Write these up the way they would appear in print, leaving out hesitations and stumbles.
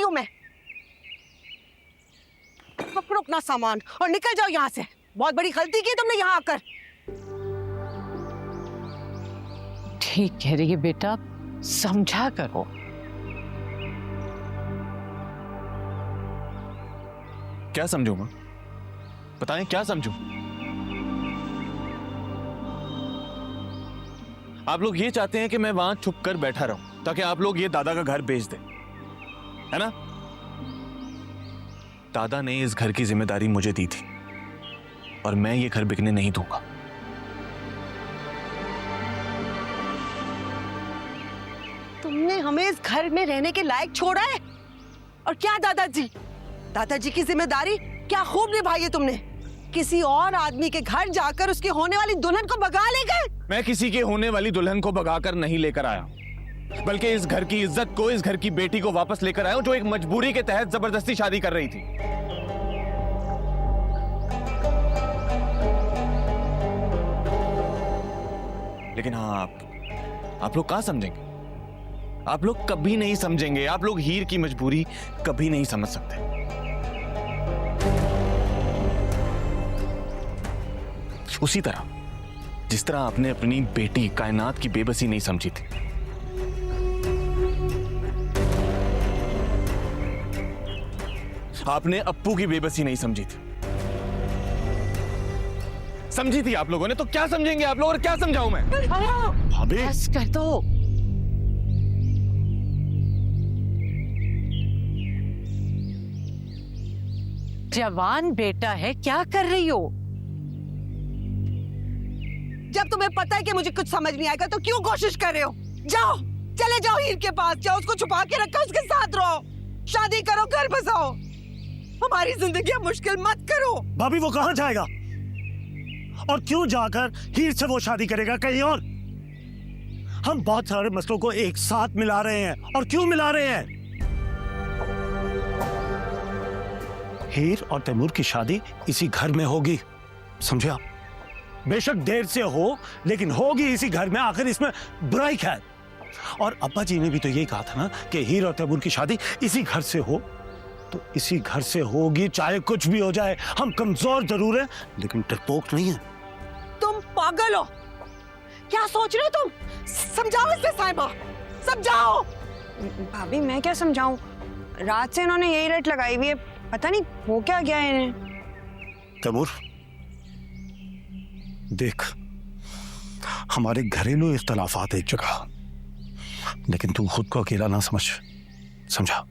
हूं मैं। पकड़ो अपना सामान और निकल जाओ यहाँ से। बहुत बड़ी गलती की तुमने यहाँ आकर। ठीक कह रही है बेटा, समझा करो। क्या समझूं मां? बताएं क्या समझूं? आप लोग ये चाहते हैं कि मैं वहां छुप कर बैठा रहूं ताकि आप लोग ये दादा का घर बेच दें, है ना? दादा ने इस घर की जिम्मेदारी मुझे दी थी और मैं ये घर बिकने नहीं दूंगा। तुमने हमें इस घर में रहने के लायक छोड़ा है? और क्या दादाजी की जिम्मेदारी क्या खूब निभाई है तुमने। किसी और आदमी के घर जाकर उसकी होने वाली दुल्हन को भगा ले गए। मैं किसी के होने वाली दुल्हन को भगाकर नहीं लेकर आया, बल्कि इस घर की इज्जत को, इस घर की बेटी को वापस लेकर आया हूं जो एक मजबूरी के तहत जबरदस्ती शादी कर रही थी। लेकिन हाँ, आप लोग कहां समझेंगे? आप लोग कभी नहीं समझेंगे। आप लोग हीर की मजबूरी कभी नहीं समझ सकते। उसी तरह जिस तरह आपने अपनी बेटी कायनात की बेबसी नहीं समझी थी, आपने अप्पू की बेबसी नहीं समझी थी। समझी थी आप लोगों ने, तो क्या समझेंगे आप लोग और क्या समझाऊं मैं? भाभी बस कर दो। जवान बेटा है, क्या कर रही हो? जब तुम्हें पता है कि मुझे कुछ समझ नहीं आएगा तो क्यों कोशिश कर रहे हो? जाओ, चले जाओ हीर के पास, जाओ, उसको छुपा के रखो, उसके साथ रहो, शादी करो, घर बसाओ। हमारी जिंदगी मुश्किल मत करो। भाभी वो कहां जाएगा और क्यों जाकर हीर से वो शादी करेगा कहीं और? हम बहुत सारे मसलों को एक साथ मिला रहे हैं। और क्यों मिला रहे हैं? हीर और तैमूर की शादी इसी घर में होगी, समझे आप? बेशक देर से हो, लेकिन होगी इसी घर में। आखिर इसमें बुराई क्या है? और अब्बा जी ने भी तो यही कहा था ना कि हीर और तैमूर की शादी इसी घर से हो, तो इसी घर से होगी, चाहे कुछ भी हो जाए। हम कमजोर जरूर हैं, लेकिन डरपोक नहीं है। तुम पागल हो? क्या सोच रहे हो तुम? समझाओ इसे साहिबा, समझाओ। भाभी मैं क्या समझाऊं? रात से इन्होंने यही रट लगाई हुई है, पता नहीं हो क्या गया है इन्हें। तैमूर देख, हमारे घरेलू इख्तलाफात एक जगह, लेकिन तू खुद को अकेला ना समझ, समझा?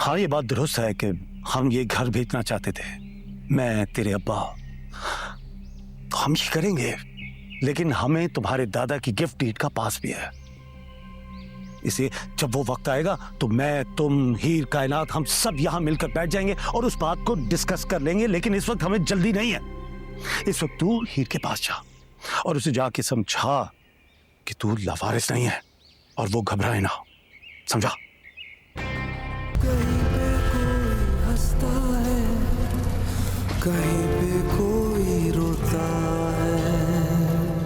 हाँ, ये बात दुरुस्त है कि हम ये घर बेचना चाहते थे, मैं, तेरे अब्बा, तो हम ये करेंगे, लेकिन हमें तुम्हारे दादा की गिफ्ट डीड का पास भी है। इसे जब वो वक्त आएगा तो मैं, तुम, हीर, कायनात, हम सब यहां मिलकर बैठ जाएंगे और उस बात को डिस्कस कर लेंगे। लेकिन इस वक्त हमें जल्दी नहीं है। इस वक्त तू हीर के पास जा और उसे जाके समझा कि तू लावारिस नहीं है और वो घबराए ना, समझा? कहीं पे कोई हंसता है, कहीं